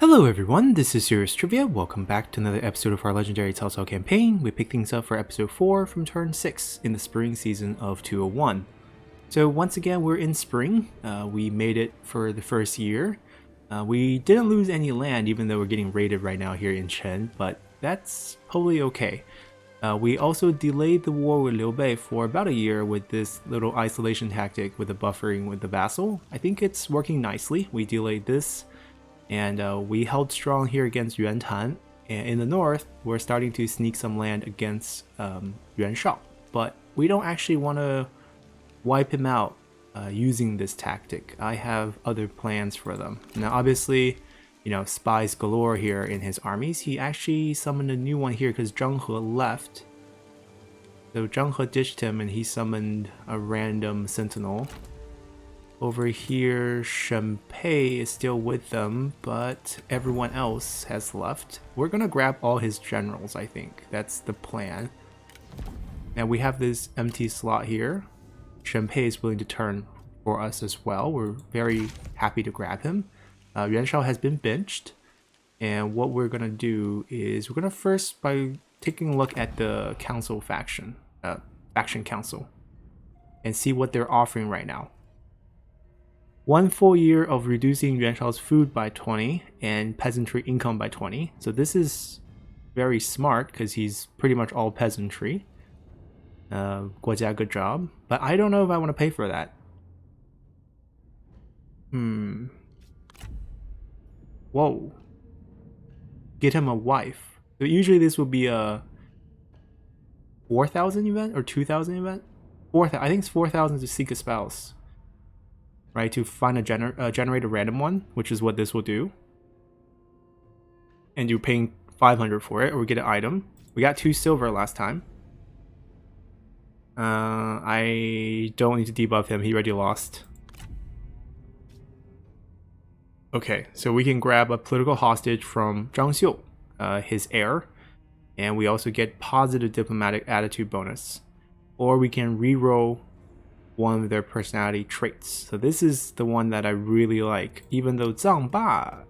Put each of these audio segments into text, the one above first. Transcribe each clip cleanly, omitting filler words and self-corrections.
Hello everyone, this is Serious Trivia. Welcome back to another episode of our legendary Cao Cao campaign. We pick things up for episode 4 from turn 6 in the spring season of 201. So once again, we're in spring. We made it for the first year. We didn't lose any land even though we're getting raided right now here in Chen, but that's totally okay. We also delayed the war with Liu Bei for about a year with this little isolation tactic with the buffering with the vassal. I think it's working nicely. We delayed this. And we held strong here against Yuan Tan. And in the north, we're starting to sneak some land against Yuan Shao. But we don't actually want to wipe him out using this tactic. I have other plans for them. Now, obviously, you know, spies galore here in his armies. He actually summoned a new one here because Zheng He left. So Zheng He ditched him and he summoned a random sentinel. Over here, Shen Pei is still with them, but everyone else has left. We're gonna grab all his generals, I think. That's the plan. Now we have this empty slot here. Shen Pei is willing to turn for us as well. We're very happy to grab him. Yuan Shao has been benched. And what we're gonna do is we're gonna first by taking a look at the council faction council and see what they're offering right now. 1 full year of reducing Yuan Shao's food by 20 and peasantry income by 20. So this is very smart because he's pretty much all peasantry. 国家, good job. But I don't know if I want to pay for that. Whoa. Get him a wife. So usually this would be a 4,000 event or 2,000 event? 4,000. I think it's 4,000 to seek a spouse. Right, to find a generate a random one, which is what this will do. And you're paying 500 for it, or we get an item. We got 2 silver last time. I don't need to debuff him, he already lost. Okay, so we can grab a political hostage from Zhang Xiu, his heir. And we also get positive diplomatic attitude bonus. Or we can reroll one of their personality traits. So this is the one that I really like, even though Zhang Ba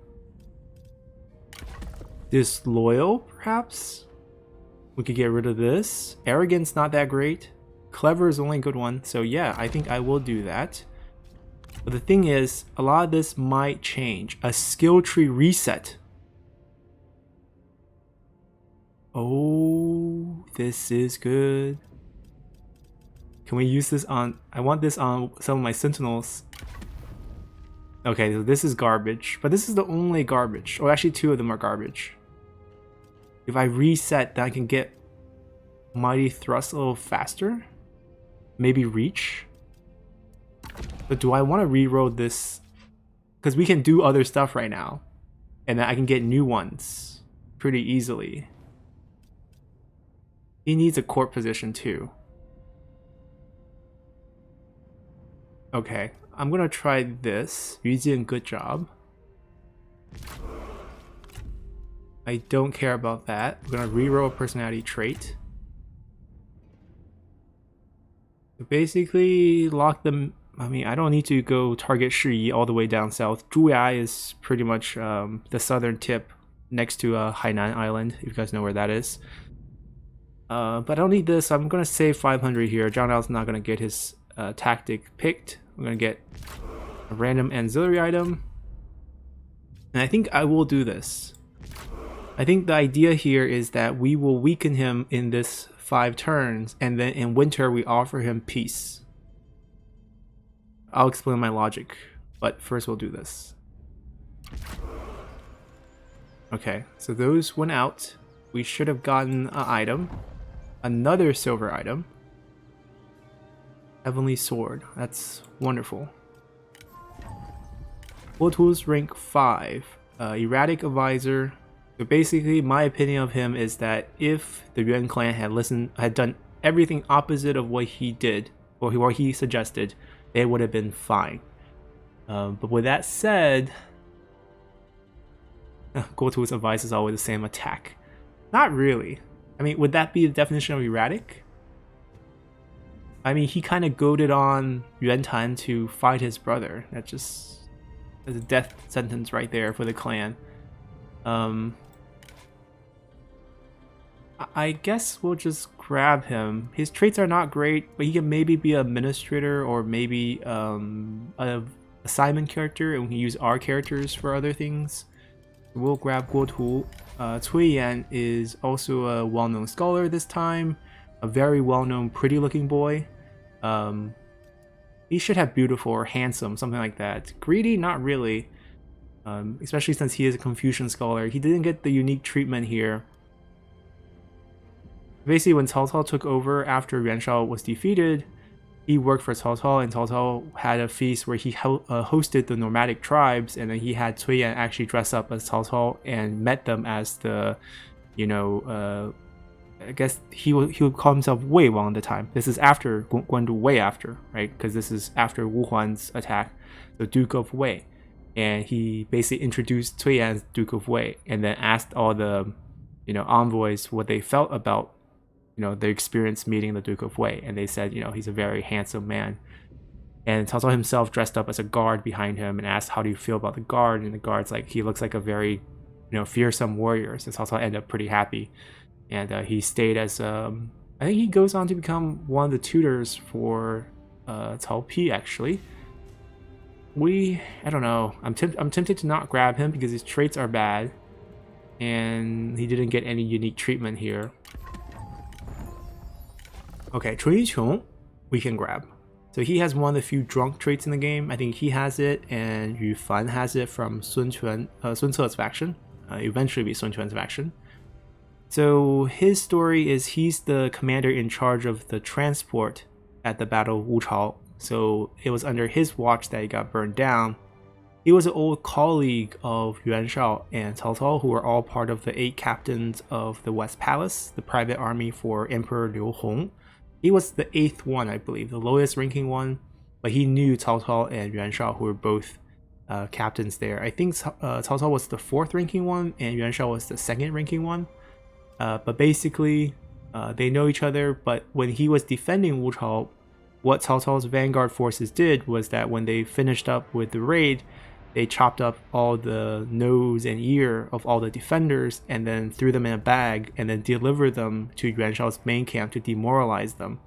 disloyal, perhaps we could get rid of this. Arrogance, not that great. Clever is only a good one, so yeah, I think I will do that. But the thing is, a lot of this might change. A skill tree reset. Oh, this is good. Can we use this on... I want this on some of my sentinels. Okay, so this is garbage. But this is the only garbage. Oh, actually 2 of them are garbage. If I reset, then I can get Mighty Thrust a little faster. Maybe Reach. But do I want to reroll this? Because we can do other stuff right now. And then I can get new ones pretty easily. He needs a court position too. Okay, I'm gonna try this. Yu Jin, good job. I don't care about that. I'm gonna reroll a personality trait. Basically, lock them. I mean, I don't need to go target Shi Yi all the way down south. Zhuya is pretty much the southern tip next to Hainan Island, if you guys know where that is. But I don't need this. I'm gonna save 500 here. Zhang Liao's not gonna get his tactic picked. I'm gonna get a random ancillary item, and I think I will do this. I think the idea here is that we will weaken him in this 5 turns, and then in winter we offer him peace. I'll explain my logic, but first we'll do this. Okay, so those went out. We should have gotten an item, another silver item. Heavenly Sword, that's wonderful. Full Tools rank 5. Erratic Advisor. So basically, my opinion of him is that if the Yuan clan had done everything opposite of what he did, or what he suggested, they would have been fine. But with that said, Gotu's advice is always the same attack. Not really. I mean, would that be the definition of erratic? I mean, he kind of goaded on Yuan Tan to fight his brother. That just is a death sentence right there for the clan. I guess we'll just grab him. His traits are not great, but he can maybe be an administrator or maybe a assignment character, and we can use our characters for other things. We'll grab Guo Tu. Cui Yan is also a well-known scholar this time, a very well-known, pretty-looking boy. He should have beautiful or handsome, something like that. Greedy, not really, especially since he is a Confucian scholar. He didn't get the unique treatment here. Basically, when Cao Cao took over after Yuan Shao was defeated, he worked for Cao Cao, and Cao Cao had a feast where he hosted the nomadic tribes, and then he had Cui Yan actually dress up as Cao Cao and met them as the, I guess he would call himself Wei Wang at the time. This is after Guandu, way after, right? Because this is after Wu Huan's attack, the Duke of Wei, and he basically introduced Cui Yan as Duke of Wei, and then asked all the, envoys what they felt about their experience meeting the Duke of Wei, and they said, he's a very handsome man. And Cao Cao himself dressed up as a guard behind him and asked, how do you feel about the guard? And the guard's like, he looks like a very, fearsome warrior. So Cao Cao ended up pretty happy. And he stayed as, I think he goes on to become one of the tutors for Cao Pi, actually. I don't know. I'm tempted to not grab him because his traits are bad. And he didn't get any unique treatment here. Okay, Chun Yiqiong, we can grab. So he has one of the few drunk traits in the game. I think he has it, and Yu Fan has it from Sun Ce's faction. Eventually be Sun Quan's faction. So his story is he's the commander in charge of the transport at the Battle of Wuchao. So it was under his watch that he got burned down. He was an old colleague of Yuan Shao and Cao Cao, who were all part of the 8 captains of the West Palace, the private army for Emperor Liu Hong. He was the 8th one, I believe, the lowest ranking one, but he knew Cao Cao and Yuan Shao, who were both captains there. I think Cao Cao was the 4th ranking one, and Yuan Shao was the 2nd ranking one. But basically, they know each other, but when he was defending Wuchao, what Cao Cao's vanguard forces did was that when they finished up with the raid, they chopped up all the nose and ear of all the defenders and then threw them in a bag and then delivered them to Yuan Shao's main camp to demoralize them.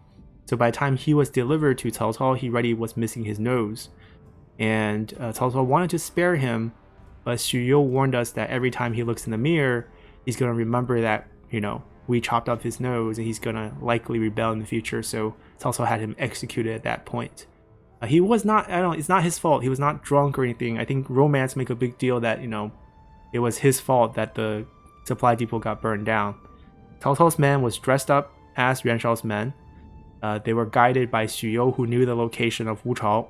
So by the time he was delivered to Cao Cao, he already was missing his nose. And Cao Cao wanted to spare him, but Xu You warned us that every time he looks in the mirror, he's going to remember that, we chopped off his nose and he's going to likely rebel in the future. So Cao Cao had him executed at that point. He was not, it's not his fault. He was not drunk or anything. I think romance make a big deal that, it was his fault that the supply depot got burned down. Cao Cao's men was dressed up as Yuan Shao's men. They were guided by Xu You, who knew the location of Wuchao.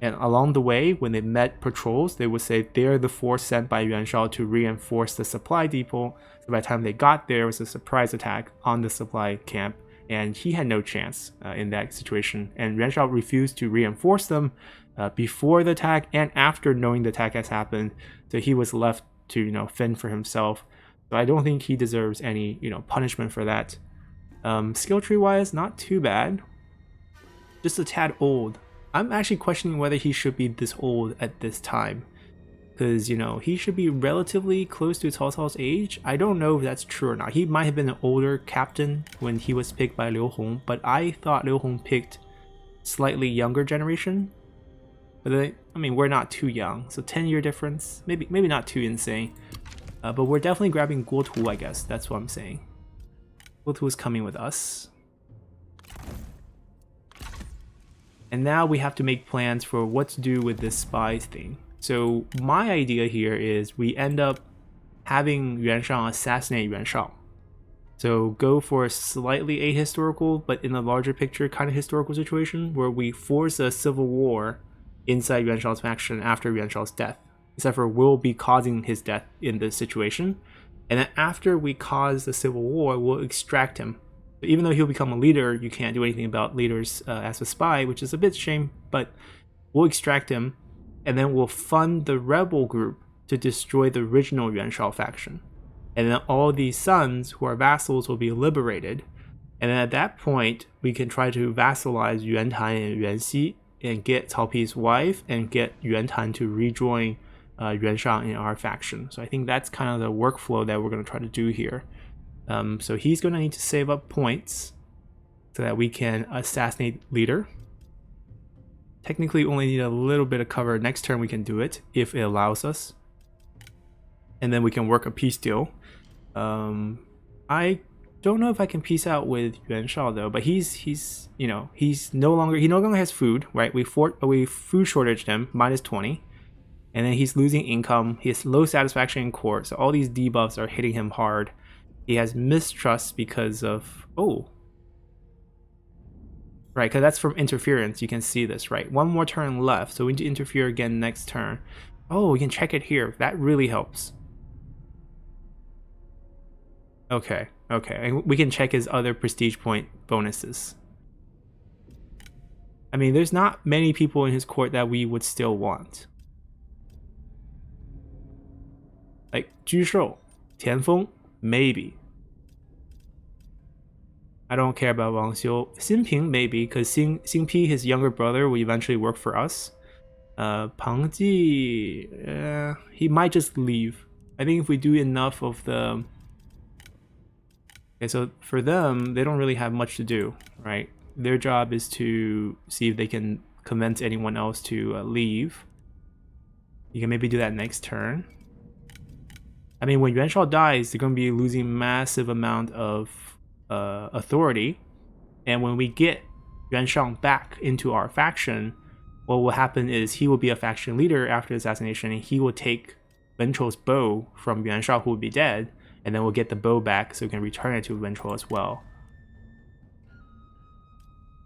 And along the way, when they met patrols, they would say they're the force sent by Yuan Shao to reinforce the supply depot. So by the time they got there, it was a surprise attack on the supply camp. And he had no chance in that situation. And Yuan Shao refused to reinforce them before the attack and after knowing the attack has happened. So he was left to, fend for himself. So I don't think he deserves any, punishment for that. Skill tree wise, not too bad. Just a tad old. I'm actually questioning whether he should be this old at this time. Because, he should be relatively close to Cao Cao's age. I don't know if that's true or not. He might have been an older captain when he was picked by Liu Hong, but I thought Liu Hong picked slightly younger generation. But we're not too young, so 10-year difference, maybe not too insane. But we're definitely grabbing Guo Tu, I guess. That's what I'm saying. Guo Tu is coming with us. And now we have to make plans for what to do with this spy thing. So my idea here is we end up having Yuan Shao assassinate Yuan Shao. So go for a slightly ahistorical, but in the larger picture kind of historical situation where we force a civil war inside Yuan Shao's faction after Yuan Shao's death. Except for we'll be causing his death in this situation. And then after we cause the civil war, we'll extract him. So even though he'll become a leader, you can't do anything about leaders as a spy, which is a bit shame, but we'll extract him. And then we'll fund the rebel group to destroy the original Yuan Shao faction. And then all these sons who are vassals will be liberated. And then at that point, we can try to vassalize Yuan Tan and Yuan Xi and get Cao Pi's wife and get Yuan Tan to rejoin Yuan Shang in our faction. So I think that's kind of the workflow that we're going to try to do here. So he's going to need to save up points so that we can assassinate leader. Technically only need a little bit of cover. Next turn we can do it if it allows us. And then we can work a peace deal. I don't know if I can peace out with Yuan Shao though, but he's you know, he no longer has food, right? We food shortaged him, -20. And then he's losing income. He has low satisfaction in court. So all these debuffs are hitting him hard. He has mistrust because of right, because that's from interference. You can see this, right? One more turn left, so we need to interfere again next turn. Oh, we can check it here. That really helps. Okay, and we can check his other prestige point bonuses. I mean, there's not many people in his court that we would still want. Like Zhu Shou, Tianfeng, maybe. I don't care about Wang Xiu. Xin Ping, maybe, because Xing Pi, his younger brother, will eventually work for us. Pang Ji, he might just leave. I think if we do enough of the... Okay, so for them, they don't really have much to do, right? Their job is to see if they can convince anyone else to leave. You can maybe do that next turn. I mean, when Yuan Shao dies, they're going to be losing massive amount of authority, and when we get Yuan Shang back into our faction, what will happen is he will be a faction leader after the assassination, and he will take Wen Chou's bow from Yuan Shao, who will be dead, and then we'll get the bow back so we can return it to Wen Chou as well.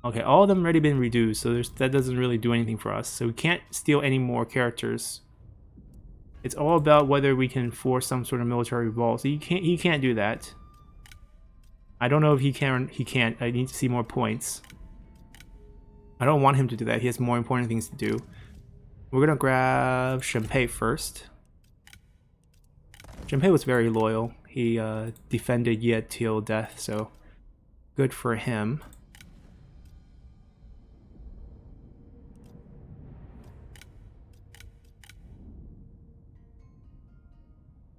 Okay, all of them already been reduced, so that doesn't really do anything for us. So we can't steal any more characters. It's all about whether we can force some sort of military revolt. So he can't do that. I don't know if he can. He can't. I need to see more points. I don't want him to do that. He has more important things to do. We're gonna grab Shenpei first. Shenpei was very loyal. He defended Ye till death, so good for him.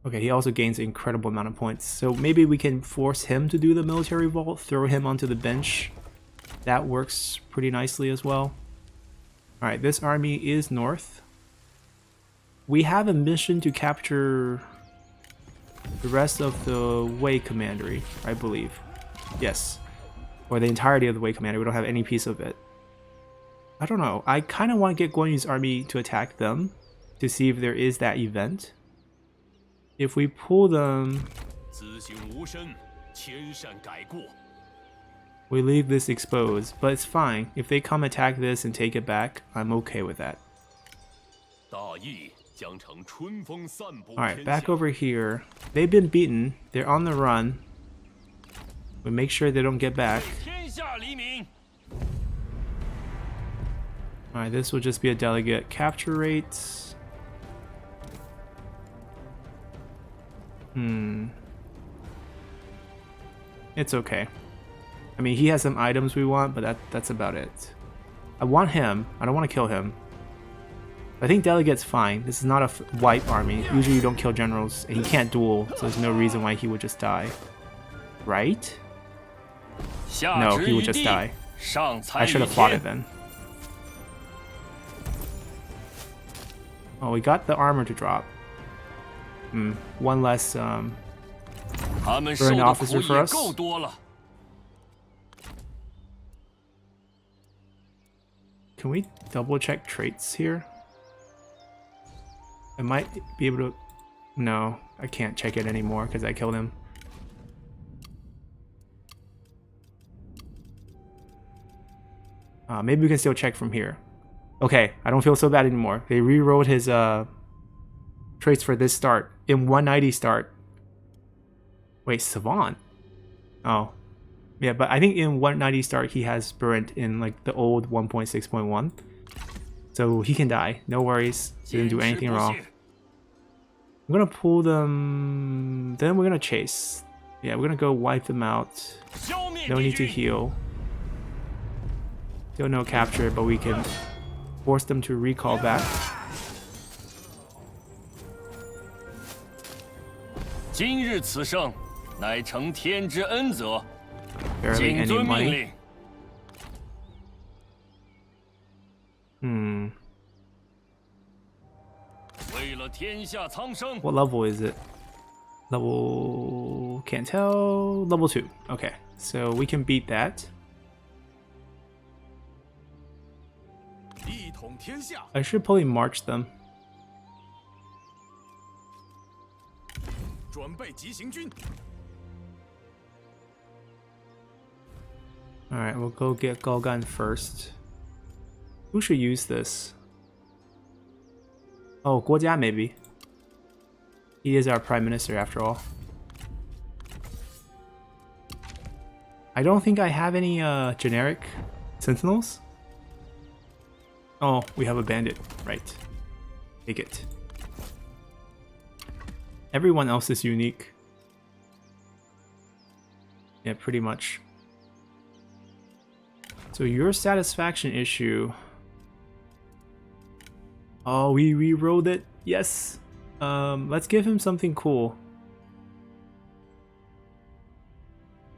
Okay, he also gains an incredible amount of points. So maybe we can force him to do the military revolt, throw him onto the bench. That works pretty nicely as well. Alright, this army is north. We have a mission to capture the rest of the Wei Commandery, I believe. Yes. Or the entirety of the Wei Commandery. We don't have any piece of it. I don't know. I kind of want to get Guan Yu's army to attack them to see if there is that event. If we pull them, we leave this exposed, but it's fine. If they come attack this and take it back, I'm okay with that. Alright, back over here. They've been beaten. They're on the run. We make sure they don't get back. Alright, this will just be a delegate capture rate. It's okay. I mean, he has some items we want, but that's about it. I want him. I don't want to kill him. I think delegate's fine. This is not a white army. Usually you don't kill generals, and he can't duel, so there's no reason why he would just die. Right? No, he would just die. I should have fought it then. Oh, we got the armor to drop. One less burn officer for us. Can we double check traits here? I might be able to... No, I can't check it anymore because I killed him. Maybe we can still check from here. Okay, I don't feel so bad anymore. They rewrote his traits for this start. In 190 start. Wait, Savant? Oh. Yeah, but I think in 190 start he has burnt in like the old 1.6.1. So he can die. No worries. He didn't do anything wrong. I'm gonna pull them. Then we're gonna chase. Yeah, we're gonna go wipe them out. No need to heal. Still no capture, but we can force them to recall back. 今日此胜，乃承天之恩泽， Barely 谨 any 遵命 money. 令。 为了天下苍生， What level is it? Level... can't tell. Level 2. Okay, so we can beat that. 一统天下， I should probably march them. 准备急行军。 Alright, we'll go get Golgan first. Who should use this? Oh, Guo Jia maybe. He is our prime minister after all. I don't think I have any generic sentinels. Oh, we have a bandit. Right. Take it. Everyone else is unique. Yeah, pretty much. So your satisfaction issue... Oh, we re-rolled it. Yes. Let's give him something cool.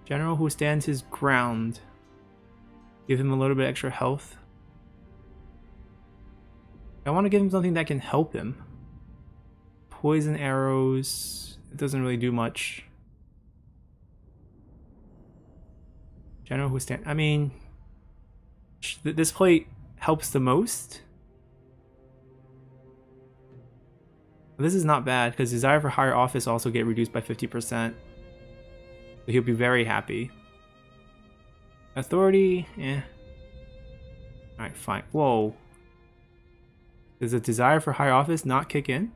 General who stands his ground. Give him a little bit extra health. I want to give him something that can help him. Poison arrows. It doesn't really do much. General who stands... I mean... This plate helps the most. This is not bad because desire for higher office also get reduced by 50%. So he'll be very happy. Authority, eh. Alright, fine. Whoa. Does the desire for higher office not kick in?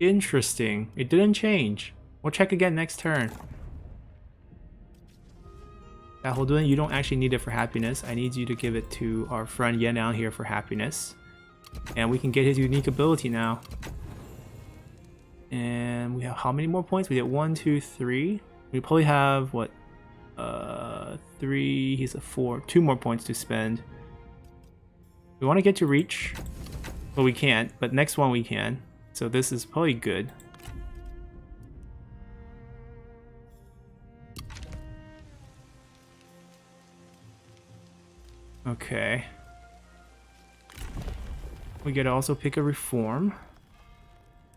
Interesting. It didn't change. We'll check again next turn. Holden, you don't actually need it for happiness. I need you to give it to our friend Yan down here for happiness. And we can get his unique ability now. And we have how many more points? We get 1, 2, 3. We probably have what? 3, he's a 4. 2 more points to spend. We want to get to reach. But we can't. But next one we can. So this is probably good. Okay. We could also pick a reform.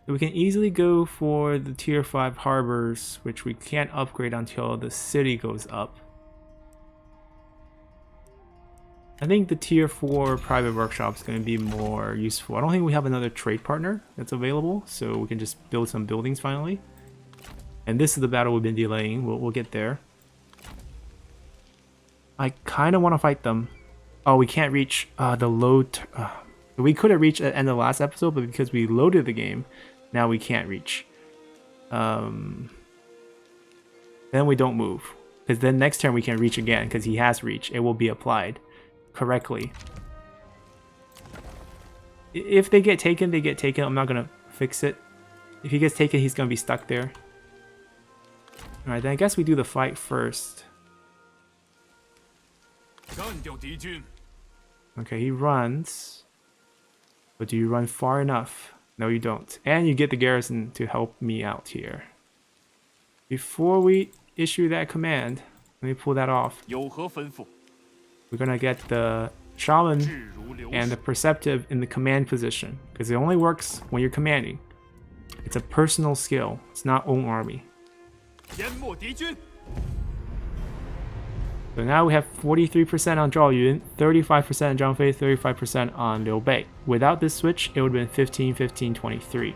So we can easily go for the tier 5 harbors, which we can't upgrade until the city goes up. I think the tier 4 private workshop is going to be more useful. I don't think we have another trade partner that's available, so we can just build some buildings finally. And this is the battle we've been delaying. We'll get there. I kind of want to fight them. Oh, we can't reach the load. We could have reached at the end of the last episode, but because we loaded the game, now we can't reach. Then we don't move. Because then next turn we can reach again, because he has reached. It will be applied correctly. If they get taken, they get taken. I'm not going to fix it. If he gets taken, he's going to be stuck there. Alright, then I guess we do the fight first. Okay, he runs. But do you run far enough? No, you don't. And you get the garrison to help me out here. Before we issue that command, let me pull that off. We're gonna get the shaman and the perceptive in the command position, because it only works when you're commanding. It's a personal skill. It's not own army. So now we have 43% on Zhao Yun, 35% on Zhang Fei, 35% on Liu Bei. Without this switch, it would have been 15, 15, 23.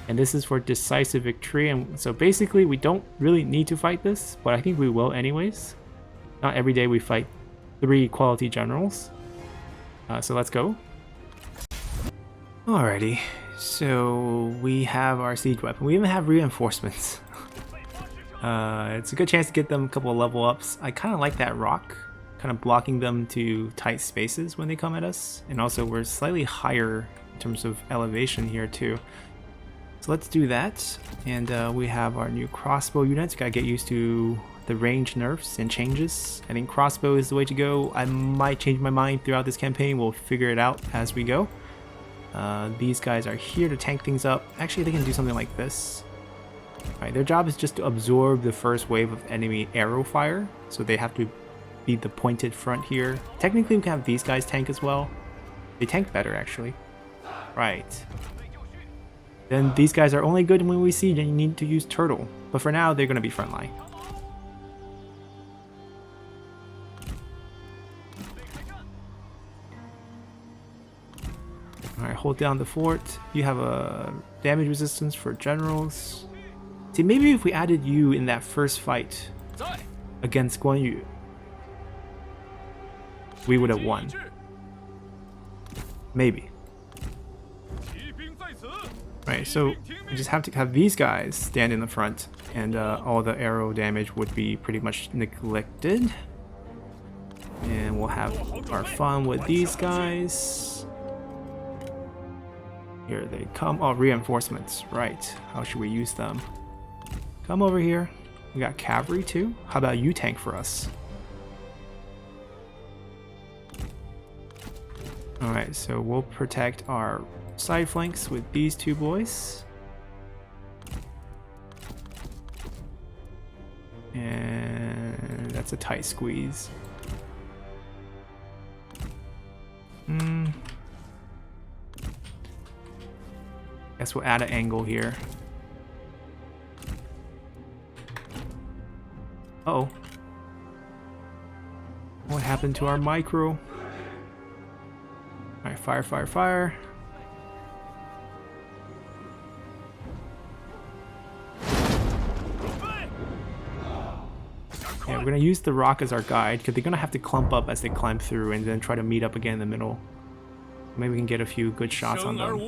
And this is for decisive victory. And so basically, we don't really need to fight this, but I think we will anyways. Not every day we fight 3 quality generals. So let's go. Alrighty, so we have our siege weapon. We even have reinforcements. It's a good chance to get them a couple of level ups. I kind of like that rock, kind of blocking them to tight spaces when they come at us. And also we're slightly higher in terms of elevation here too. So let's do that. And we have our new crossbow units. Gotta get used to the range nerfs and changes. I think crossbow is the way to go. I might change my mind throughout this campaign. We'll figure it out as we go. These guys are here to tank things up. Actually, they can do something like this. Alright, their job is just to absorb the first wave of enemy arrow fire, so they have to be the pointed front here. Technically, we can have these guys tank as well. They tank better, actually. Right. Then these guys are only good when we see that you need to use turtle, but for now, they're going to be frontline. Alright, hold down the fort. You have a damage resistance for generals. See, maybe if we added you in that first fight against Guan Yu, we would have won. Maybe. Right, so we just have to have these guys stand in the front, and all the arrow damage would be pretty much neglected. And we'll have our fun with these guys. Here they come. Oh, reinforcements. Right. How should we use them? Come over here. We got cavalry too. How about you tank for us? Alright, so we'll protect our side flanks with these two boys. And that's a tight squeeze. Guess we'll add an angle here. Uh-oh. What happened to our micro? Alright, fire, fire, fire. Yeah, we're gonna use the rock as our guide, because they're gonna have to clump up as they climb through and then try to meet up again in the middle. Maybe we can get a few good shots on them.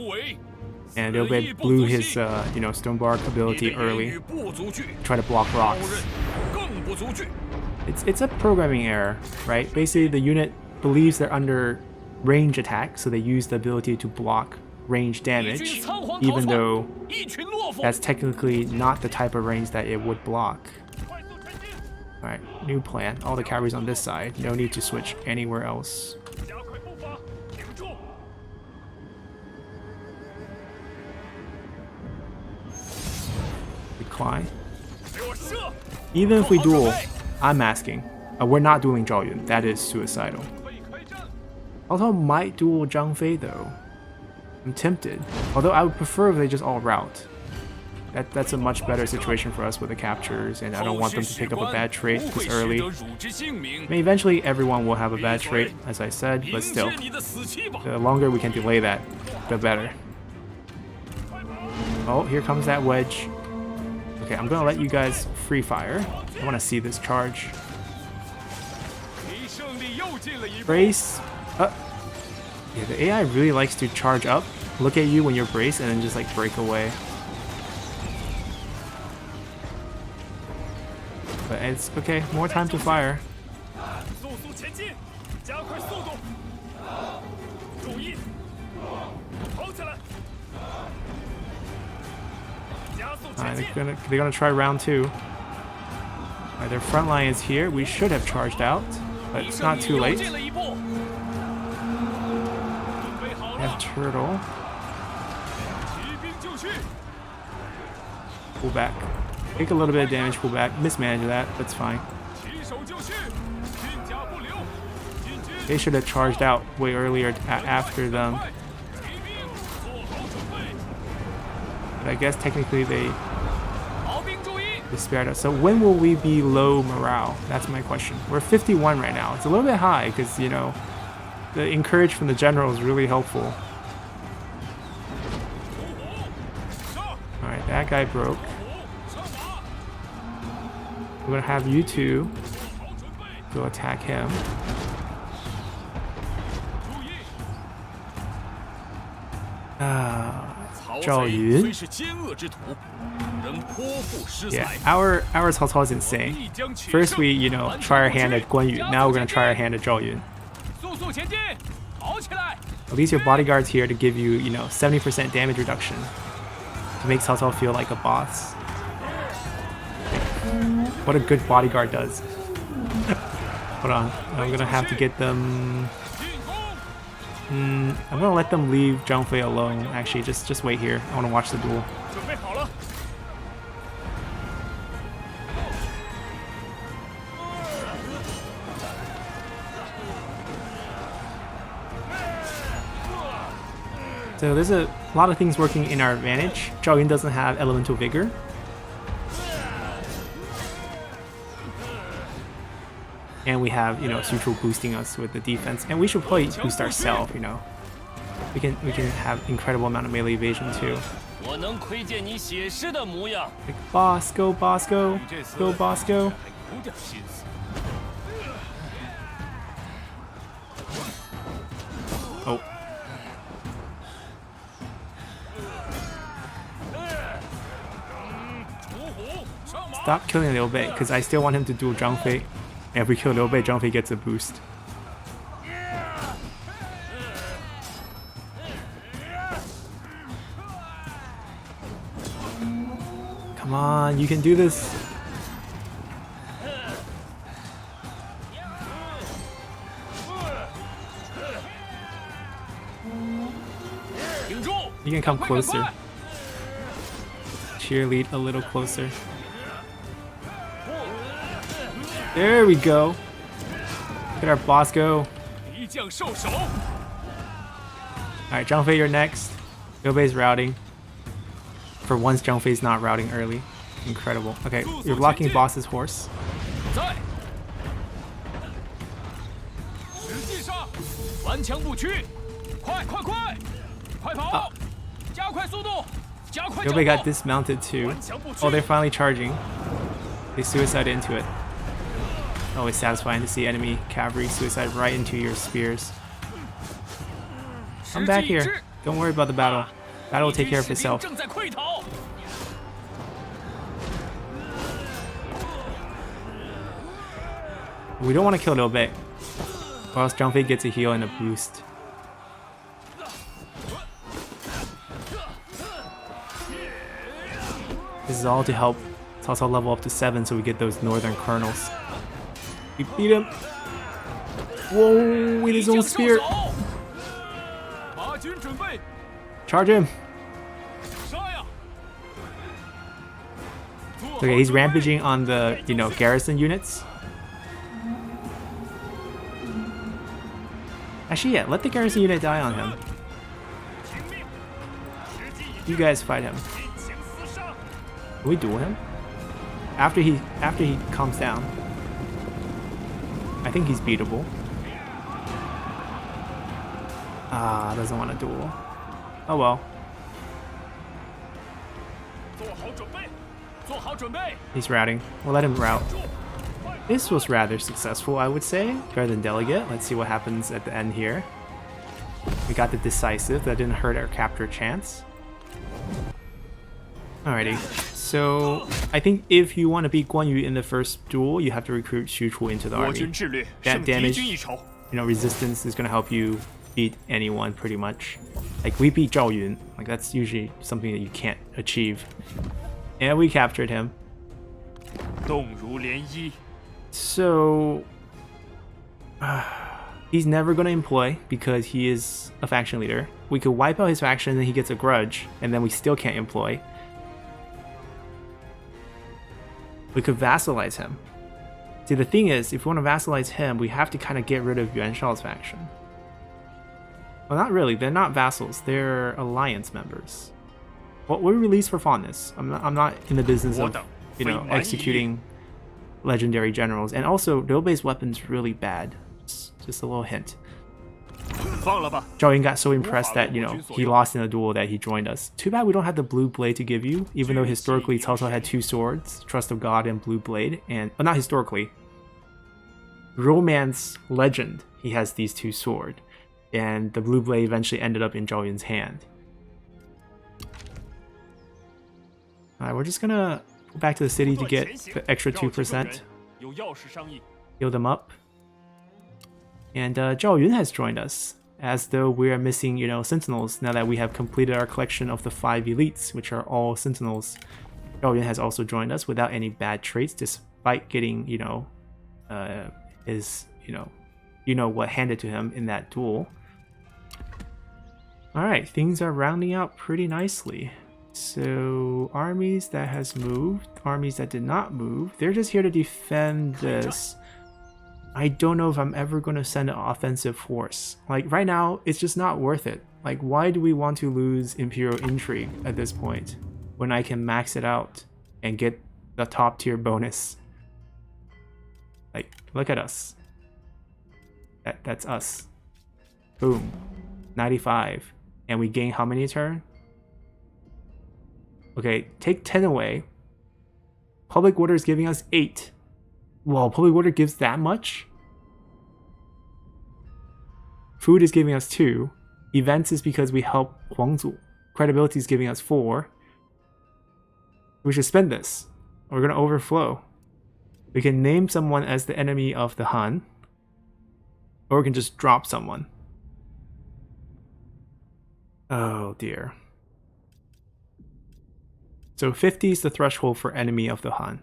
And Obed blew his, you know, Stonebark ability early. Try to block rocks. It's a programming error, right? Basically, the unit believes they're under range attack, so they use the ability to block range damage, even though that's technically not the type of range that it would block. Alright, new plan. All the cavalry's on this side. No need to switch anywhere else. Decline. Even if we duel, I'm asking. We're not dueling Zhao Yun. That is suicidal. Although might duel Zhang Fei though. I'm tempted. Although I would prefer if they just all rout. That's a much better situation for us with the captures, and I don't want them to pick up a bad trait this early. I mean, eventually everyone will have a bad trait, as I said, but still. The longer we can delay that, the better. Oh, here comes that wedge. Okay, I'm gonna let you guys free fire. I wanna see this charge. Brace. Yeah, the AI really likes to charge up, look at you when you're braced, and then just like break away. But it's okay, more time to fire. They're gonna try round 2. Their front line is here. We should have charged out, but it's not too late. We have turtle. Pull back. Take a little bit of damage, pull back. Mismanage that, that's fine. They should have charged out way earlier after them. But I guess technically they spared us. So when will we be low morale? That's my question. We're 51 right now. It's a little bit high because, you know, the encourage from the general is really helpful. Alright, that guy broke. We're gonna have you two go attack him. Zhao Yun. Yeah, our Cao Cao is insane. First we, you know, try our hand at Guan Yu. Now we're gonna try our hand at Zhao Yun. At least your bodyguard's here to give you, you know, 70% damage reduction. To make Cao Cao feel like a boss. What a good bodyguard does. Hold on, I'm gonna have to get them. I'm gonna let them leave Zhang Fei alone. Actually, just wait here. I want to watch the duel. 准备好了。 So there's a lot of things working in our advantage. Zhao Yun doesn't have elemental vigor. And we have, Xu Chu boosting us with the defense. And we should probably boost ourselves, We can have incredible amount of melee evasion too. 我能窥见你写诗的模样。 Like, boss, go, boss, go. Go, boss, go. 有点心思。 Oh. Stop killing Liu Bei, because I still want him to duel Zhang Fei. And if we kill Liu Bei, Zhang Fei gets a boost. Come on, you can do this. You can come closer. Cheerlead a little closer. There we go. Look at our boss go. Alright, Zhang Fei, you're next. Liu Bei's routing. For once, Zhang Fei's not routing early. Incredible. Okay, you're blocking boss's horse. Liu Bei got dismounted too. Oh, they're finally charging. They suicide into it. Always satisfying to see enemy cavalry suicide right into your spears. I'm back here. Don't worry about the battle. Battle will take care of itself. We don't want to kill Liu Bei, or else Zhang Fei gets a heal and a boost. This is all to help Cao Cao level up to 7 so we get those northern kernels. We beat him. Whoa, with his own spear. Charge him. Okay, he's rampaging on the, garrison units. Actually, yeah, let the garrison unit die on him. You guys fight him. Can we duel him? After he calms down. I think he's beatable. Ah, doesn't want to duel. Oh well. He's routing. We'll let him route. This was rather successful, I would say. Better than Delegate. Let's see what happens at the end here. We got the decisive. That didn't hurt our capture chance. Alrighty. So, I think if you want to beat Guan Yu in the first duel, you have to recruit Xu Chu into the army. That damage, resistance is going to help you beat anyone pretty much. Like, we beat Zhao Yun. Like, that's usually something that you can't achieve. And we captured him. So, he's never going to employ because he is a faction leader. We could wipe out his faction and then he gets a grudge, and then we still can't employ. We could vassalize him. See, the thing is, if we want to vassalize him, we have to kind of get rid of Yuan Shao's faction. Well, not really. They're not vassals. They're alliance members. Well, we're released for fondness. I'm not in the business of, executing legendary generals. And also, Liu Bei's weapon's really bad. Just a little hint. Zhao Yun got so impressed that, he lost in a duel that he joined us. Too bad we don't have the blue blade to give you, even though historically Cao Cao had 2 swords, Trust of God and Blue Blade, and not historically. Romance legend, he has these 2 swords, and the Blue Blade eventually ended up in Zhao Yun's hand. Alright, we're just gonna go back to the city to get the extra 2%. Heal them up. And Zhao Yun has joined us, as though we are missing, sentinels, now that we have completed our collection of the 5 elites, which are all sentinels. Zhao Yun has also joined us without any bad traits, despite getting, his, what handed to him in that duel. Alright, things are rounding out pretty nicely. So, armies that has moved, armies that did not move, they're just here to defend this. I don't know if I'm ever going to send an offensive force. Like, right now, it's just not worth it. Like, why do we want to lose Imperial Intrigue at this point when I can max it out and get the top tier bonus? Like, look at us. That's us. Boom. 95. And we gain how many a turn? Okay, take 10 away. Public order is giving us 8. Whoa, public order gives that much? Food is giving us 2. Events is because we help Huangzu. Credibility is giving us 4. We should spend this. We're going to overflow. We can name someone as the enemy of the Han. Or we can just drop someone. Oh dear. So 50 is the threshold for enemy of the Han.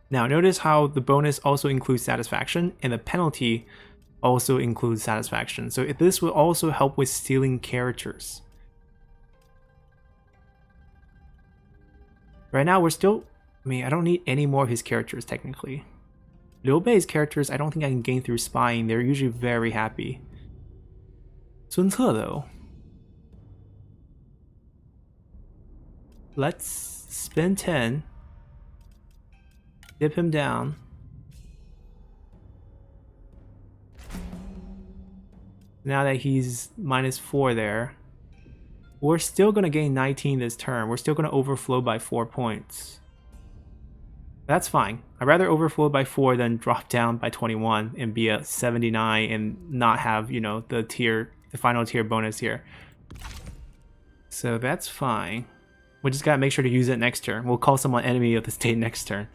Now notice how the bonus also includes satisfaction and the penalty also includes satisfaction. So this will also help with stealing characters. Right now we're still, I don't need any more of his characters technically. Liu Bei's characters I don't think I can gain through spying. They're usually very happy. Sun Ce though. Let's spend 10. Dip him down. Now that he's -4 there, we're still going to gain 19 this turn. We're still going to overflow by 4 points. That's fine. I'd rather overflow by 4 than drop down by 21 and be a 79 and not have, you know, the final tier bonus here. So that's fine. We just gotta make sure to use it next turn. We'll call someone enemy of the state next turn.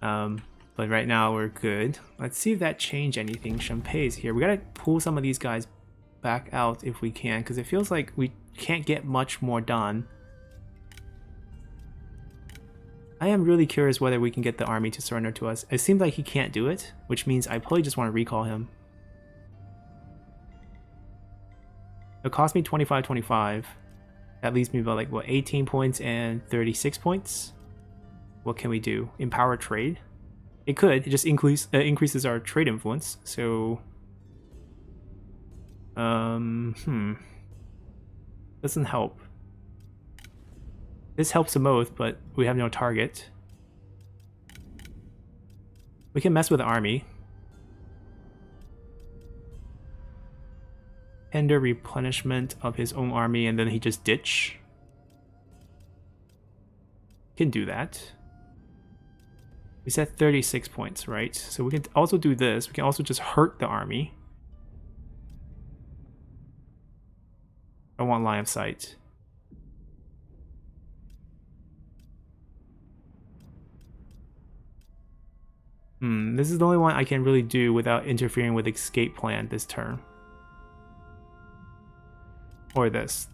But right now we're good. Let's see if that changed anything. Champagne's here. We gotta pull some of these guys back out if we can, because it feels like we can't get much more done. I am really curious whether we can get the army to surrender to us. It seems like he can't do it, which means I probably just want to recall him. It cost me 25. That leaves me about like what, 18 points and 36 points. What can we do? Empower trade? It could. It just increases our trade influence. So, doesn't help. This helps the most, but we have no target. We can mess with the army. Hinder replenishment of his own army, and then he just ditch. Can do that. We set 36 points, right? So we can also do this. We can also just hurt the army. I want line of sight. This is the only one I can really do without interfering with escape plan this turn. Or this.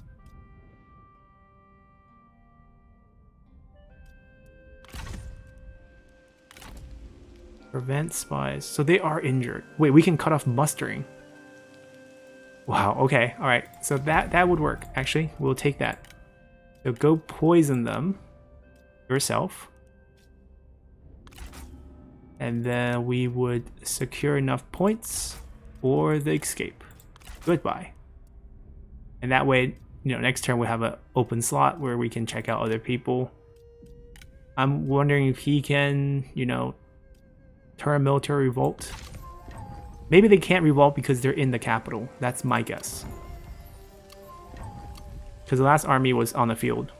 Prevent spies. So they are injured. Wait, we can cut off mustering. Wow, okay, alright. So that would work, actually. We'll take that. So go poison them yourself. And then we would secure enough points for the escape. Goodbye. And that way, you know, next turn we'll have an open slot where we can check out other people. I'm wondering if he can, you know, turn a military revolt. Maybe they can't revolt because they're in the capital. That's my guess. Because the last army was on the field.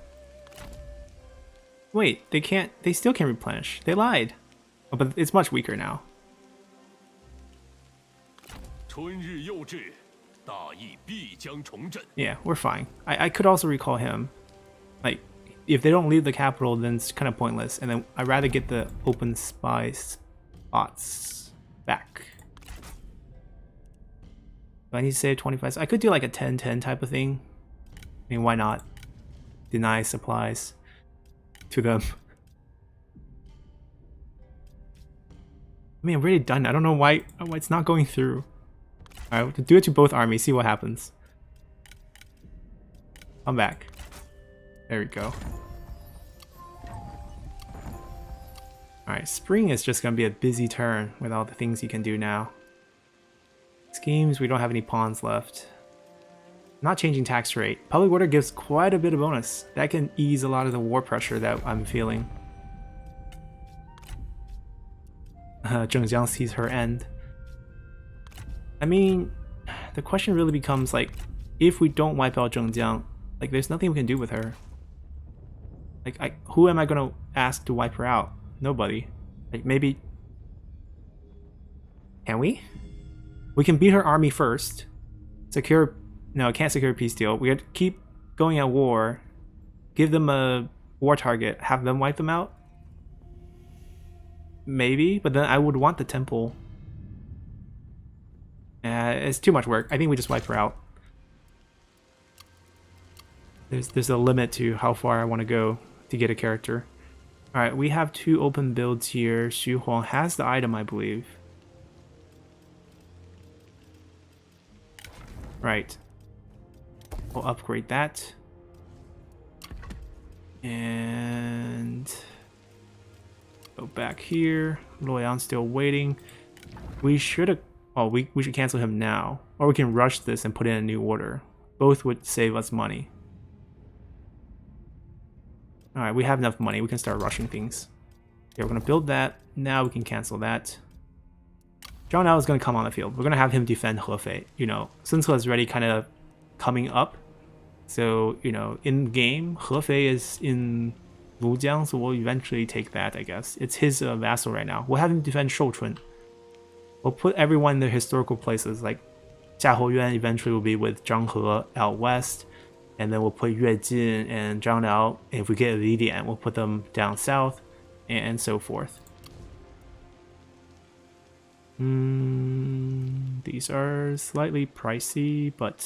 Wait, they can't, they still can't replenish. They lied. Oh, but it's much weaker now. Yeah, we're fine. I could also recall him. Like, if they don't leave the capital, then it's kind of pointless. And then I'd rather get the open spy spots back. Do I need to save 25? I could do like a 10-10 type of thing. I mean, why not? Deny supplies to them. I mean, I'm really done. I don't know why it's not going through. Alright, do it to both armies, see what happens. Come back. There we go. Alright, spring is just gonna be a busy turn with all the things you can do now. Schemes, we don't have any pawns left. Not changing tax rate. Public order gives quite a bit of bonus. That can ease a lot of the war pressure that I'm feeling. Zhengjiang sees her end. I mean, the question really becomes like, if we don't wipe out Zhengjiang, like there's nothing we can do with her. Like, who am I gonna ask to wipe her out? Nobody. Like maybe, can we? We can beat her army first. Secure. No, I can't secure a peace deal. We have to keep going at war. Give them a war target. Have them wipe them out? Maybe, but then I would want the temple. It's too much work. I think we just wipe her out. There's a limit to how far I want to go to get a character. Alright, we have 2 open builds here. Xu Huang has the item, I believe. Right. We'll upgrade that. And go back here. Luoyang's still waiting. We should have... Oh, we should cancel him now. Or we can rush this and put in a new order. Both would save us money. Alright, we have enough money. We can start rushing things. Okay, we're going to build that. Now we can cancel that. Zhao Nao is going to come on the field. We're going to have him defend Hefei. You know, Sun Ce is already kind of coming up. So, you know, in game, Hefei is in Lujiang, so we'll eventually take that, I guess. It's his vassal right now. We'll have him defend Shouchun. We'll put everyone in their historical places, like Xiahou Yuan eventually will be with Zhang He out west. And then we'll put Yue Jin and Zhang Liao. If we get Li Dian, we'll put them down south, and so forth. These are slightly pricey, but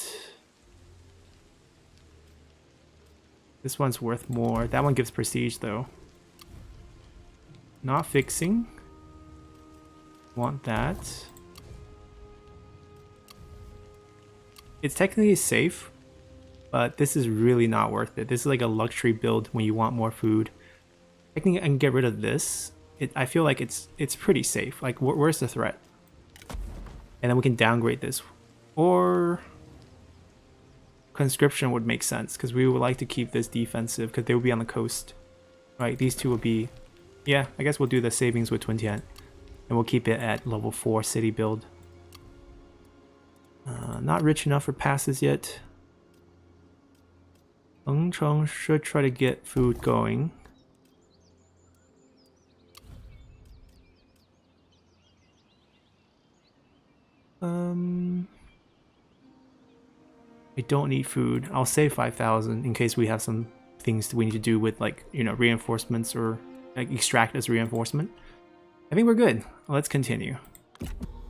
this one's worth more. That one gives prestige, though. Not fixing. Want that. It's technically safe, but this is really not worth it. This is like a luxury build when you want more food. I think I can get rid of this. I feel like it's pretty safe. Like, where's the threat? And then we can downgrade this. Or conscription would make sense, because we would like to keep this defensive, because they will be on the coast. Right, these two will be... Yeah, I guess we'll do the savings with Tun Tian. And we'll keep it at level 4 city build. Not rich enough for passes yet. Lengcheng should try to get food going. I don't need food. I'll save 5,000 in case we have some things that we need to do with, like, you know, reinforcements or like extract as reinforcement. I think we're good. Let's continue.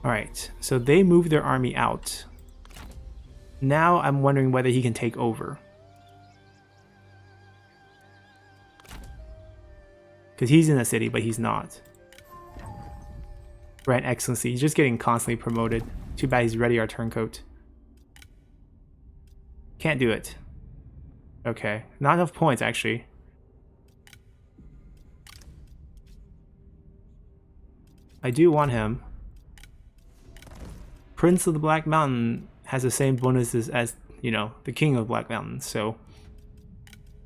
Alright, so they moved their army out. Now I'm wondering whether he can take over. Because he's in the city, but he's not. Grand Excellency, he's just getting constantly promoted. Too bad he's ready our turncoat. Can't do it. Okay, not enough points actually. I do want him. Prince of the Black Mountain has the same bonuses as, you know, the King of Black Mountain, so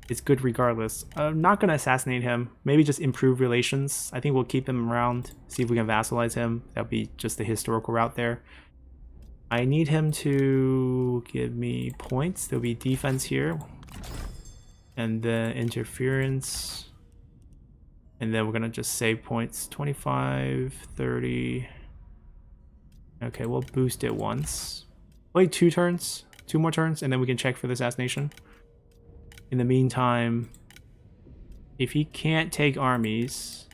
it's good regardless. I'm not gonna assassinate him. Maybe just improve relations. I think we'll keep him around, see if we can vassalize him. That'll be just the historical route there. I need him to give me points. There'll be defense here. And then interference. And then we're gonna just save points. 25, 30. Okay, we'll boost it once. Wait, 2 turns. 2 more turns, and then we can check for the assassination. In the meantime, if he can't take armies...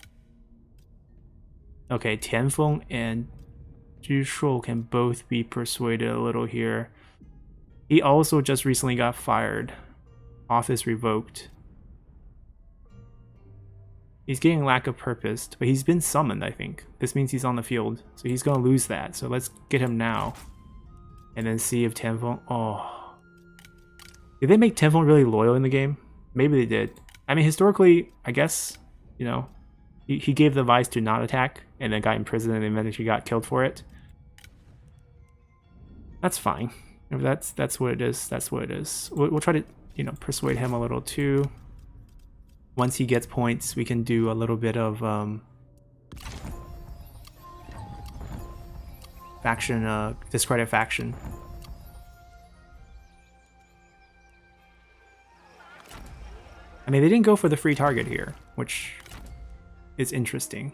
Okay, Tianfeng and Zhu Shuo can both be persuaded a little here. He also just recently got fired. Office revoked. He's getting lack of purpose, but he's been summoned, I think. This means he's on the field, so he's gonna lose that. So let's get him now. and then see if Tianfeng... Oh. Did they make Tianfeng really loyal in the game? Maybe they did. I mean, historically, I guess, you know, he gave the advice to not attack, and then got imprisoned, and eventually got killed for it. That's fine. If that's what it is, that's what it is. We'll try to, you know, persuade him a little too. Once he gets points, we can do a little bit of faction, discredit faction. I mean, they didn't go for the free target here, which is interesting.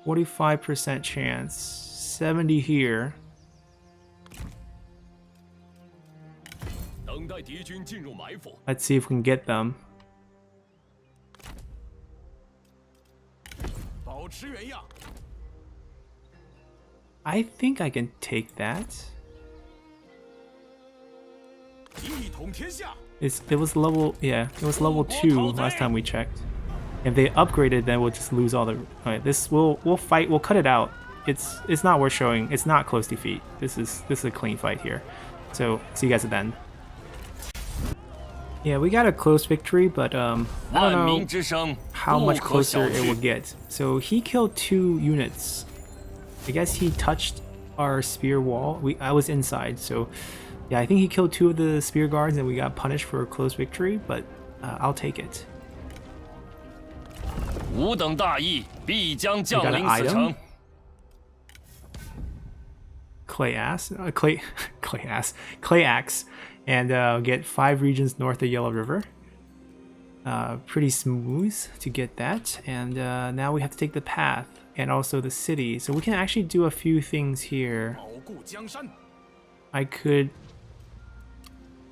45% chance, 70 here. Let's see if we can get them. I think I can take that. It was level, yeah, it was level 2 last time we checked. If they upgraded, then we'll just lose all the. Alright, this we'll fight. We'll cut it out. It's not worth showing. It's not close defeat. This is a clean fight here. So see you guys at the end. Yeah, we got a close victory, but I don't know how much closer it will get. So he killed 2 units. I guess he touched our spear wall. I was inside, so yeah, I think he killed 2 of the spear guards, and we got punished for a close victory. But I'll take it. We got an item. Clay axe, and get 5 regions north of Yellow River. Pretty smooth to get that, and now we have to take the path and also the city. So we can actually do a few things here. I could.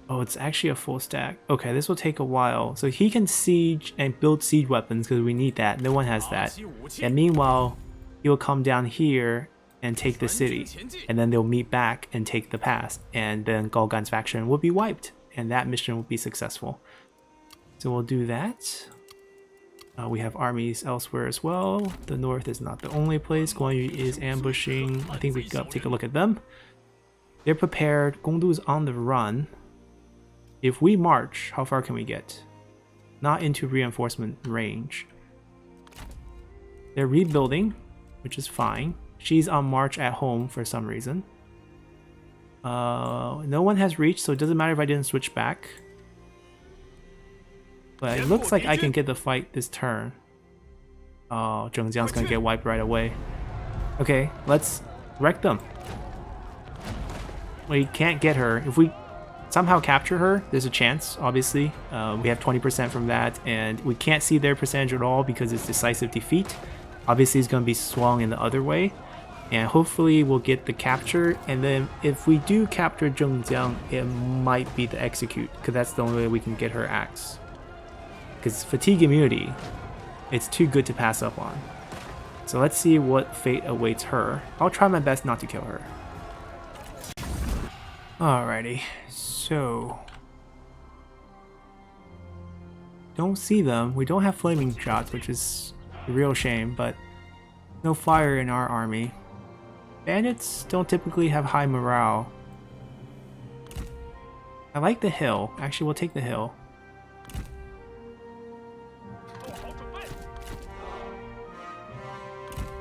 Oh, it's actually a full stack. Okay, this will take a while. So he can siege and build siege weapons because we need that. No one has that. And meanwhile, he will come down here and take the city. And then they'll meet back and take the pass. And then Golgan's faction will be wiped. And that mission will be successful. So we'll do that. We have armies elsewhere as well. The north is not the only place. Guan Yu is ambushing. I think we got to take a look at them. They're prepared. Gongdu is on the run. If we march, how far can we get? Not into reinforcement range. They're rebuilding, which is fine. She's on march at home for some reason. No one has reached, so it doesn't matter if I didn't switch back. But it looks like I can get the fight this turn. Oh, Zhengjiang's gonna get wiped right away. Okay, let's wreck them. We can't get her. If we somehow capture her, there's a chance, obviously. We have 20% from that, and we can't see their percentage at all because it's decisive defeat. Obviously, it's going to be swung in the other way, and hopefully we'll get the capture, and then if we do capture Zhengjiang, it might be the execute, because that's the only way we can get her axe. Because fatigue immunity, it's too good to pass up on. So let's see what fate awaits her. I'll try my best not to kill her. Alrighty. So, don't see them. We don't have flaming shots, which is a real shame, but no fire in our army. Bandits don't typically have high morale. I like the hill. Actually, we'll take the hill.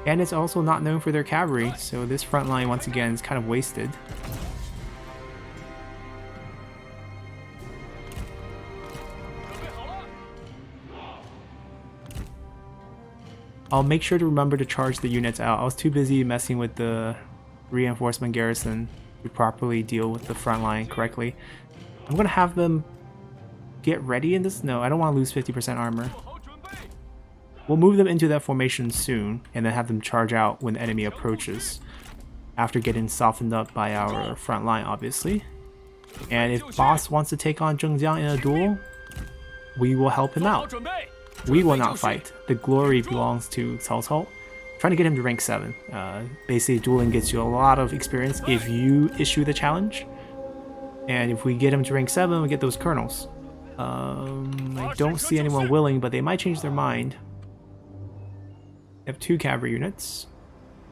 Bandits also not known for their cavalry, so this front line once again is kind of wasted. I'll make sure to remember to charge the units out. I was too busy messing with the reinforcement garrison to properly deal with the front line correctly. I'm gonna have them get ready in this. No, I don't want to lose 50% armor. We'll move them into that formation soon and then have them charge out when the enemy approaches after getting softened up by our front line, obviously. And if boss wants to take on Zhengjiang in a duel, we will help him out. We will not fight. The glory belongs to Cao Cao. Trying to get him to rank 7. Basically, dueling gets you a lot of experience if you issue the challenge. And if we get him to rank 7, we get those kernels. I don't see anyone willing, but they might change their mind. They have 2 cavalry units.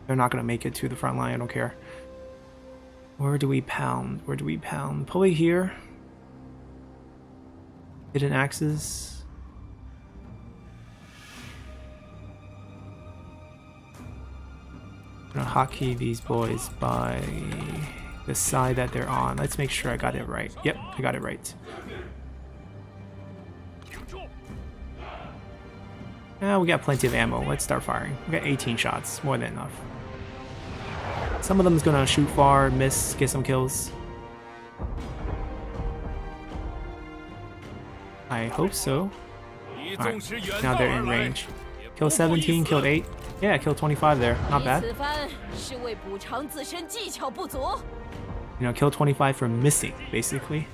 They're not going to make it to the front line, I don't care. Where do we pound? Where do we pound? Probably here. Hidden axes. I'm gonna hotkey these boys by the side that they're on. Let's make sure I got it right. Yep, I got it right. We got plenty of ammo. Let's start firing. We got 18 shots, more than enough. Some of them is gonna shoot far, miss, get some kills. I hope so. Alright, now they're in range. Kill 17, killed 8. Yeah, killed 25 there. Not bad. You know, kill 25 for missing, basically.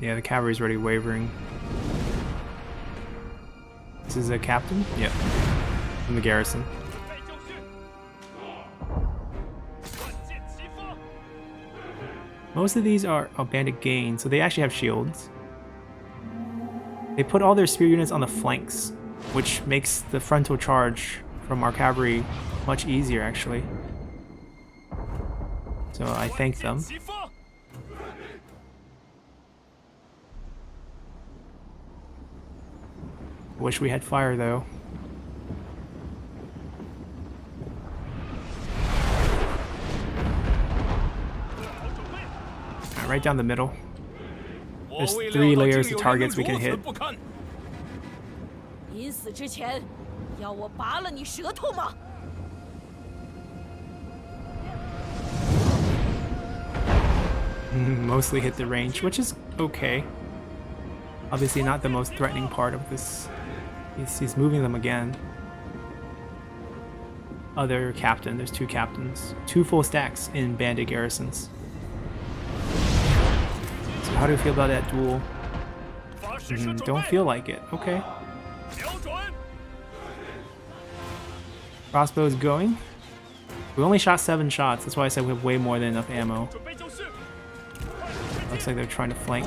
Yeah, the cavalry's already wavering. This is a captain? Yep. From the garrison. Most of these are bandit gain, so they actually have shields. They put all their spear units on the flanks, which makes the frontal charge from our cavalry much easier, actually. So I thank them. Wish we had fire, though. Right down the middle. There's 3 layers of targets we can hit. Mostly hit the range, which is okay. Obviously not the most threatening part of this. He's moving them again. Other captain, there's 2 captains. 2 full stacks in bandit garrisons. So how do you feel about that duel? Don't feel like it. Okay. Crossbow is going. We only shot 7 shots. That's why I said we have way more than enough ammo. Looks like they're trying to flank.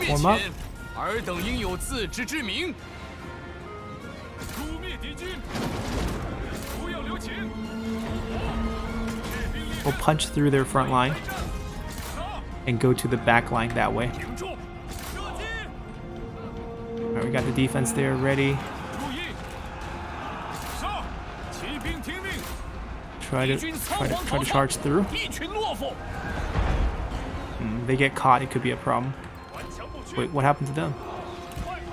Warm up. We'll punch through their front line and go to the back line that way. Alright, we got the defense there ready. Try to charge through. They get caught, it could be a problem. Wait, what happened to them?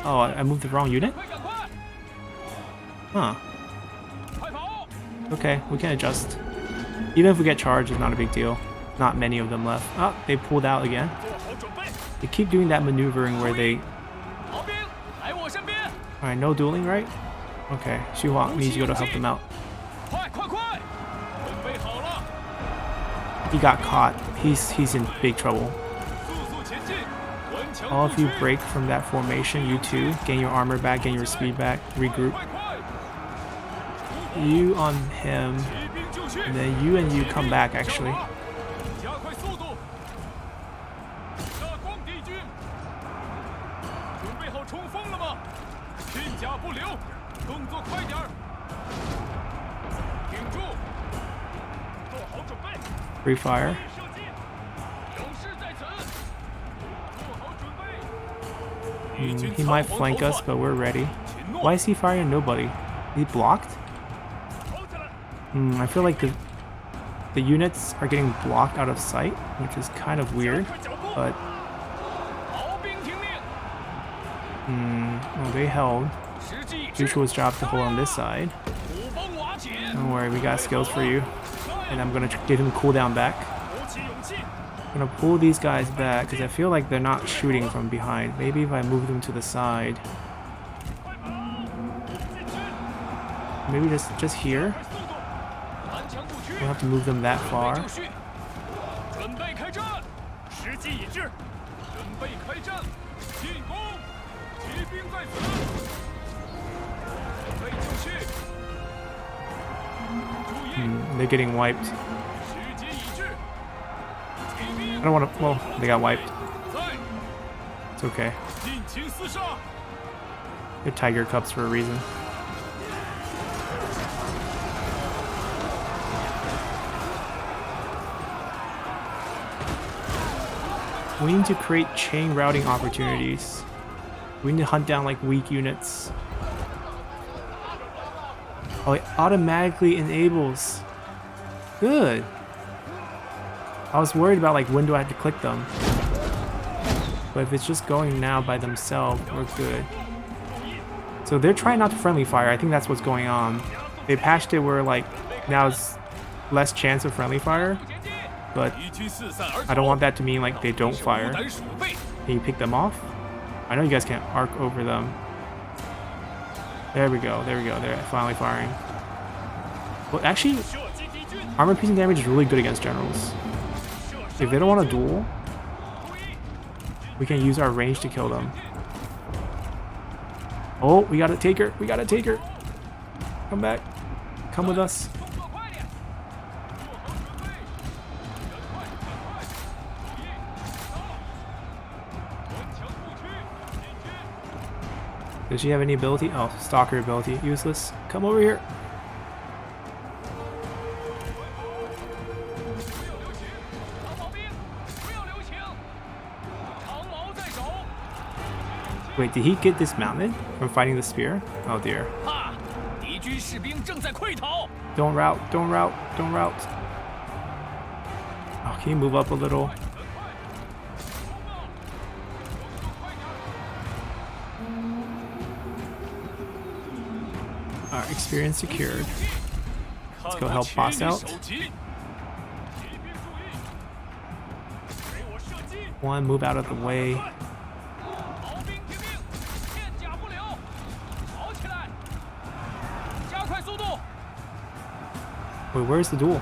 Oh, I moved the wrong unit? Huh. Okay, we can adjust. Even if we get charged, it's not a big deal. Not many of them left. Oh, they pulled out again. They keep doing that maneuvering where they... Alright, no dueling, right? Okay, Xu needs you to help them out. He got caught. He's in big trouble. All of you break from that formation, you two. Gain your armor back, gain your speed back, regroup. You on him, and then you and you come back, actually. Free fire. He might flank us, but we're ready. Why is he firing nobody? He blocked? I feel like the units are getting blocked out of sight, which is kind of weird, but... well, they held. Jushua's job to hold on this side. Don't worry, we got skills for you. And I'm gonna give him cooldown back. I'm gonna pull these guys back because I feel like they're not shooting from behind. Maybe if I move them to the side. Maybe just here. We'll have to move them that far. They're getting wiped. I don't want to. Well, they got wiped. It's okay. They're tiger cubs for a reason. We need to create chain routing opportunities. We need to hunt down like weak units. Oh, it automatically enables. Good. I was worried about like when do I have to click them. But if it's just going now by themselves, we're good. So they're trying not to friendly fire. I think that's what's going on. They patched it where like now it's less chance of friendly fire. But I don't want that to mean like they don't fire. Can you pick them off? I know you guys can't arc over them. There we go, there we go, they're finally firing. Well, actually, armor piercing damage is really good against generals. If they don't want to duel, we can use our range to kill them. Oh, we gotta take her, we gotta take her. Come back, come with us. Does she have any ability? Oh, stalker ability. Useless. Come over here. Wait, did he get dismounted from fighting the spear? Oh dear. Don't route, don't route, don't route. Oh, can you move up a little? Alright, experience secured. Let's go help boss out. One, move out of the way. Wait, where's the duel?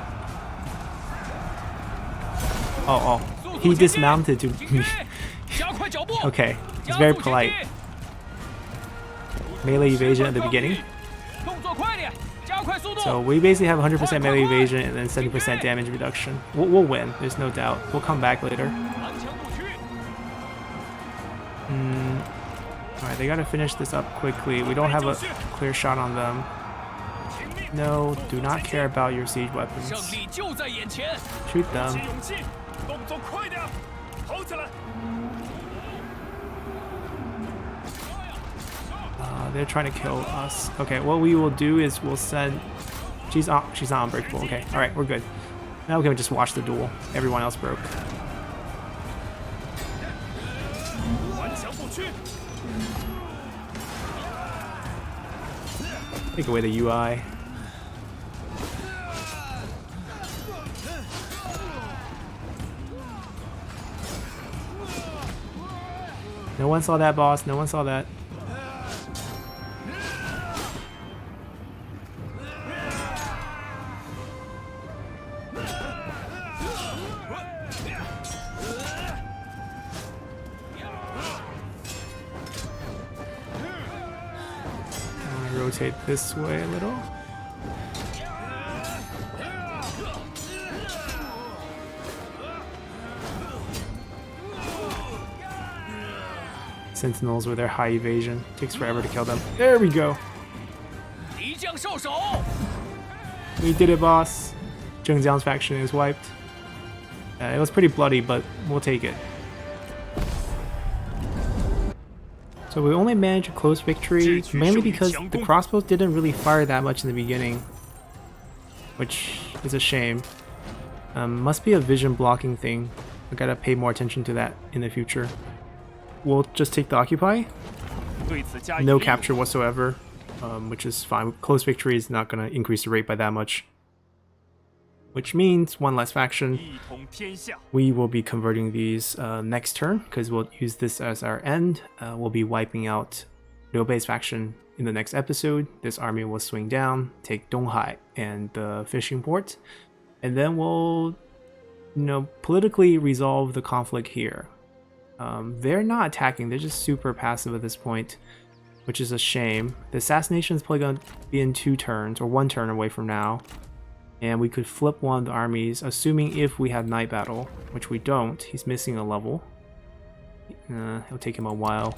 Oh, he dismounted to me. Okay, he's very polite. Melee evasion at the beginning. So we basically have 100% melee evasion and then 70% damage reduction. We'll win, there's no doubt. We'll come back later. Alright, they gotta finish this up quickly. We don't have a clear shot on them. No, do not care about your siege weapons. Shoot them. They're trying to kill us. Okay, what we will do is we'll send... She's not unbreakable. Okay, alright, we're good. Now we can just watch the duel. Everyone else broke. Take away the UI. No one saw that, boss. No one saw that. Rotate this way a little. Sentinels with their high evasion. Takes forever to kill them. There we go. We did it, boss. Zheng Jiang's faction is wiped. It was pretty bloody, but we'll take it. So we only managed a close victory, mainly because the crossbows didn't really fire that much in the beginning, which is a shame. Must be a vision blocking thing. I gotta pay more attention to that in the future. We'll just take the occupy. No capture whatsoever, which is fine. Close victory is not gonna increase the rate by that much. Which means one less faction. We will be converting these next turn because we'll use this as our end. We'll be wiping out Liu Bei's faction in the next episode. This army will swing down, take Donghai and the fishing port, and then we'll, politically resolve the conflict here. They're not attacking, they're just super passive at this point, which is a shame. The assassination is probably going to be in 2 turns, or 1 turn away from now. And we could flip one of the armies, assuming if we have Night Battle, which we don't. He's missing a level. It'll take him a while.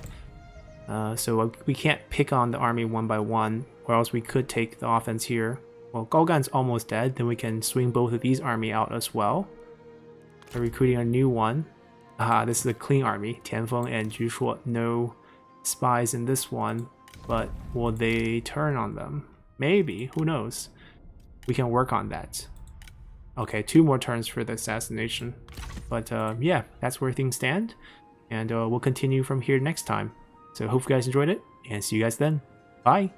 So we can't pick on the army one by one, or else we could take the offense here. Well, Golgan's almost dead, then we can swing both of these army out as well. We're recruiting a new one. This is a clean army. Tianfeng and Jushuo. No spies in this one, but will they turn on them? Maybe, who knows? We can work on that. Okay, 2 more turns for the assassination. But yeah, that's where things stand. And we'll continue from here next time. So hope you guys enjoyed it, and see you guys then. Bye!